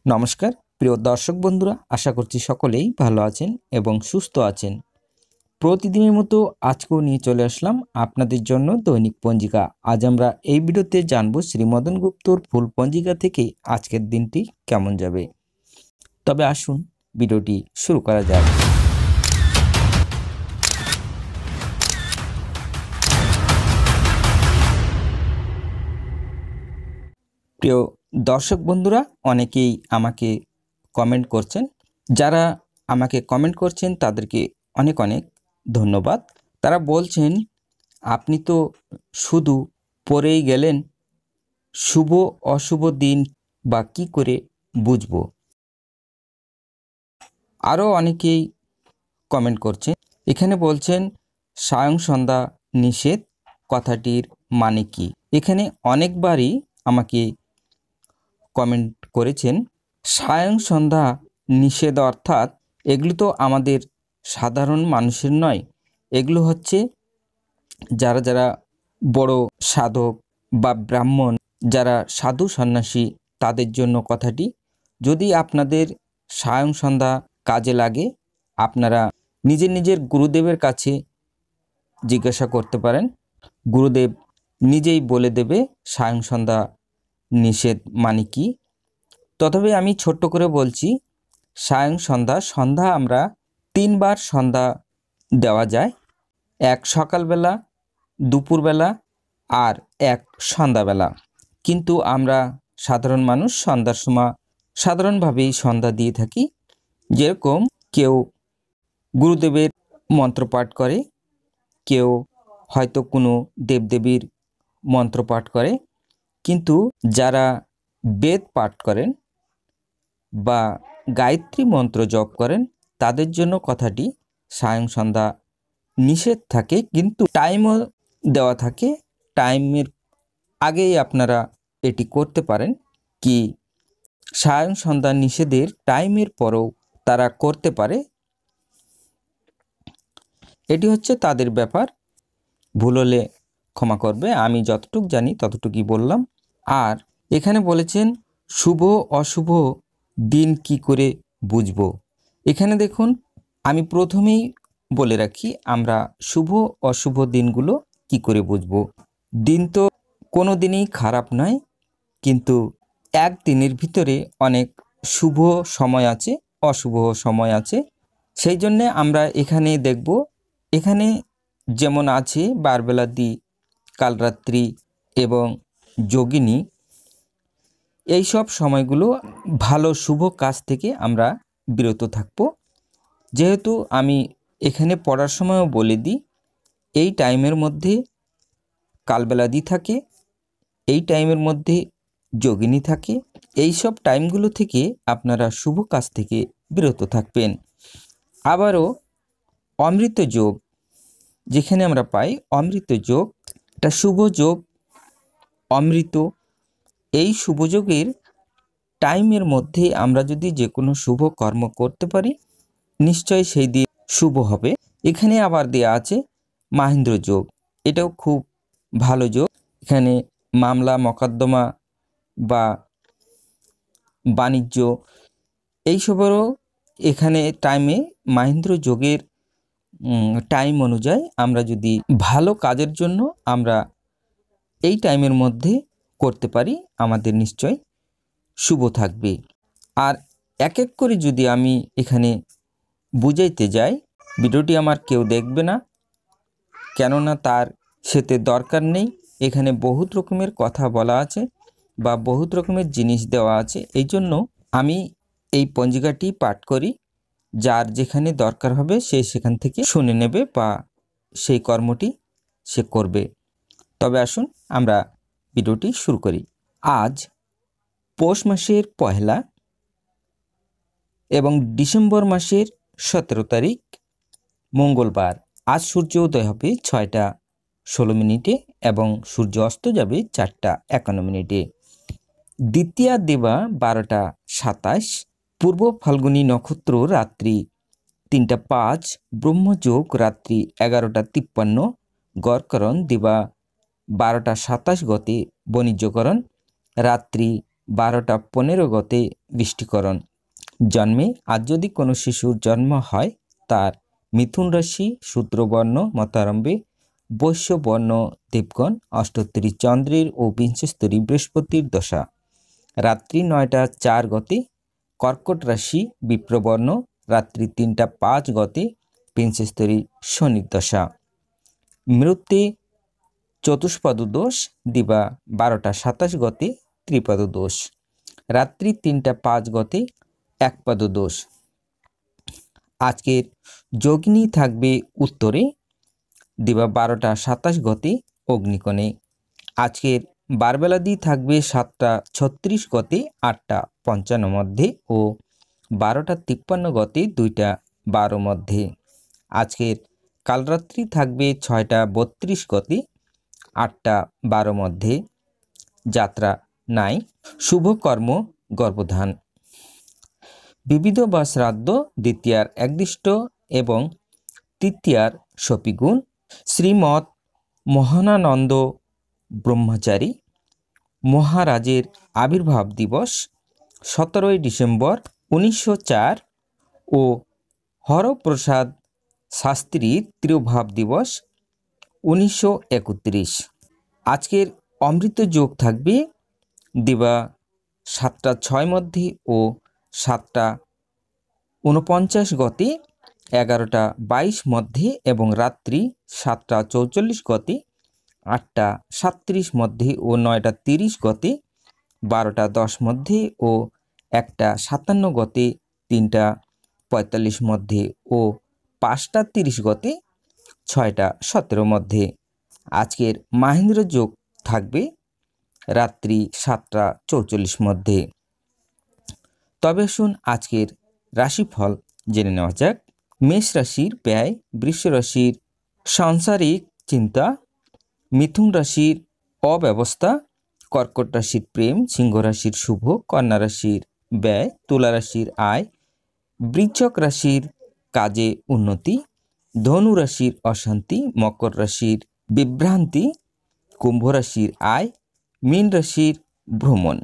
নমস্কার প্রিয় দর্শক বন্ধুরা, আশা করছি সকলেই ভালো আছেন এবং সুস্থ আছেন। প্রতিদিনের মতো আজকেও নিয়ে চলে আসলাম আপনাদের জন্য দৈনিক পঞ্জিকা। আজ আমরা এই ভিডিওতে জানব শ্রীমদন গুপ্তর ফুল পঞ্জিকা থেকে আজকের দিনটি কেমন যাবে। তবে আসুন ভিডিওটি শুরু করা যাক। প্রিয় দর্শক বন্ধুরা, অনেকেই আমাকে কমেন্ট করছেন। যারা আমাকে কমেন্ট করছেন তাদেরকে অনেক অনেক ধন্যবাদ। তারা বলছেন, আপনি তো শুধু পড়েই গেলেন, শুভ অশুভ দিন বা কী করে বুঝবো। আরও অনেকেই কমেন্ট করছেন। এখানে বলছেন সায়ং সন্ধ্যা নিষেধ, কথাটির মানে কি। এখানে অনেকবারই আমাকে কমেন্ট করেছেন। সায়ং সন্ধ্যা নিষেধ অর্থাৎ এগুলো তো আমাদের সাধারণ মানুষের নয়, এগুলো হচ্ছে যারা যারা বড় সাধক বা ব্রাহ্মণ, যারা সাধু সন্ন্যাসী, তাদের জন্য কথাটি। যদি আপনাদের সায়ং সন্ধ্যা কাজে লাগে, আপনারা নিজের নিজের গুরুদেবের কাছে জিজ্ঞাসা করতে পারেন। গুরুদেব নিজেই বলে দেবে সায়ং সন্ধ্যা নিষেধ মানে কি। তথাপি আমি ছোট্ট করে বলছি, সায়ং সন্ধ্যা আমরা 3 বার সন্ধ্যা দেওয়া যায়। এক সকালবেলা, দুপুরবেলা আর এক সন্ধ্যাবেলা। কিন্তু আমরা সাধারণ মানুষ সন্ধ্যার সময় সাধারণভাবেই সন্ধ্যা দিয়ে থাকি। যেরকম কেউ গুরুদেবের মন্ত্রপাঠ করে, কেউ হয়তো কোনো দেবদেবীর মন্ত্রপাঠ করে। কিন্তু যারা বেদ পাঠ করেন বা গায়ত্রী মন্ত্র জপ করেন, তাদের জন্য কথাটি সায়ং সন্ধ্যা নিষেধ থাকে, কিন্তু টাইমও দেওয়া থাকে। টাইমের আগেই আপনারা এটি করতে পারেন। কি সায়ং সন্ধ্যা নিষেধের টাইমের পরেও তারা করতে পারে, এটি হচ্ছে তাদের ব্যাপার। ভুল হলে ক্ষমা করবে, আমি যতটুকু জানি ততটুকুই বললাম। আর এখানে বলেছেন শুভ অশুভ দিন কি করে বুঝবো। এখানে দেখুন, আমি প্রথমেই বলে রাখি, আমরা শুভ অশুভ দিনগুলো কি করে বুঝবো। দিন তো কোনো দিনই খারাপ নয়, কিন্তু একদিনের ভিতরে অনেক শুভ সময় আছে, অশুভ সময় আছে। সেই জন্যে আমরা এখানে দেখব, এখানে যেমন আছে বারবেলাদি, কালরাত্রি এবং যোগিনী, এই সব সময়গুলো ভালো শুভ কাজ থেকে আমরা বিরত থাকব। যেহেতু আমি এখানে পড়ার সময়ও বলে দিই, এই টাইমের মধ্যে কালবেলাদি থাকে, এই টাইমের মধ্যে যোগিনী থাকে। এই সব টাইমগুলো থেকে আপনারা শুভ কাজ থেকে বিরত থাকবেন। আবারও অমৃত যোগ যেখানে আমরা পাই, অমৃত যোগ একটা শুভ যোগ, অমৃত। এই শুভ যোগের টাইমের মধ্যে আমরা যদি যে কোনো শুভ কর্ম করতে পারি, নিশ্চয় সেই দিন শুভ হবে। এখানে আবার দেয়া আছে মাহেন্দ্র যোগ, এটাও খুব ভালো যোগ। এখানে মামলা মকদ্দমা বা বাণিজ্য এইসবেরও এখানে টাইমে মাহেন্দ্র যোগের টাইম অনুযায়ী আমরা যদি ভালো কাজের জন্য আমরা এই টাইমের মধ্যে করতে পারি, আমাদের নিশ্চয় শুভ থাকবে। আর এক এক করে যদি আমি এখানে বুঝাইতে যাই, ভিডিওটি আমার কেউ দেখবে না, কেননা তার সেতে দরকার নেই। এখানে বহুত রকমের কথা বলা আছে বা বহুত রকমের জিনিস দেওয়া আছে। এই জন্য আমি এই পঞ্জিকাটি পাঠ করি, যার যেখানে দরকার হবে সে সেখান থেকে শুনে নেবে বা সেই কর্মটি সে করবে। তবে আসুন আমরা ভিডিওটি শুরু করি। আজ পৌষ মাসের 1 এবং ডিসেম্বর মাসের 17 তারিখ মঙ্গলবার। আজ সূর্য উদয় হবে 6টা 16 মিনিটে এবং সূর্য অস্ত যাবে 4টা 51 মিনিটে। দ্বিতীয়া দেবা 12টা 27, পূর্ব ফাল্গুনী নক্ষত্র রাত্রি 3টা 5, ব্রহ্মযোগ রাত্রি 11টা 53, গড়করণ দিবা 12টা 27 গতে, বণিজ্যকরণ রাত্রি 12টা 15 গতে বৃষ্টিকরণ। জন্মে আজ যদি কোনো শিশুর জন্ম হয়, তার মিথুন রাশি শূদ্রবর্ণ মতারম্ভে, বৈশ্যবর্ণ দেবগণ, অষ্টোত্তরী চন্দ্রের ও বিংশস্তরী বৃহস্পতির দশা। রাত্রি 9টা 4 গতে কর্কট রাশি বিপ্রবর্ণ, রাত্রি 3টা 5 গতে বিংশস্তরী শনির দশা। মৃত্যু চতুষ্পদ দোষ, দিবা 12টা 27 গতে ত্রিপদ দোষ, রাত্রি 3টা 5 গতে একপদ দোষ। আজকের যোগিনী থাকবে উত্তরে, দিবা 12টা 27 গতে অগ্নিকোণে। আজকের বারবেলাদি থাকবে 7টা 36 গতে 8টা 55 মধ্যে ও 12টা 53 গতে 2টা 12 মধ্যে। আজকের কালরাত্রি থাকবে 6টা 32 গতে 8টা 12 মধ্যে। যাত্রা নাই। শুভকর্ম গর্ভধান। বিবিধ বা শ্রাদ্ধ দ্বিতীয়ার একদিষ্ট এবং তৃতীয়ার সপিগুণ। শ্রীমৎ মোহনানন্দ ব্রহ্মচারী মহারাজের আবির্ভাব দিবস 17ই ডিসেম্বর 1904 ও হরপ্রসাদ শাস্ত্রীর তিরোভাব দিবস 1931। আজকের অমৃত যোগ থাকবে দিবা 7টা 6 মধ্যে ও 7টা 49 গতে 11টা 22 মধ্যে এবং রাত্রি 7টা 44 গতে 8টা 37 মধ্যে ও 9টা 30 গতে 12টা 10 মধ্যে ও 1টা 57 গতে 3টা 45 মধ্যে ও 5টা 30 গতে 6টা 17 মধ্যে। আজকের মাহেন্দ্র যোগ থাকবে রাত্রি 7টা 44 মধ্যে। তবে শুন আজকের রাশিফল জেনে নেওয়া যাক। মেষ রাশির ব্যয়, বৃষ রাশির সাংসারিক চিন্তা, মিথুন রাশির অব্যবস্থা, কর্কট রাশির প্রেম, সিংহ রাশির শুভ, কন্যা রাশির ব্যয়, তুলা রাশির আয়, বৃশ্চিক রাশির কাজে উন্নতি, ধনু রাশির অশান্তি, মকর রাশির বিভ্রান্তি, কুম্ভ রাশির আয়, মীন রাশির ভ্রমণ।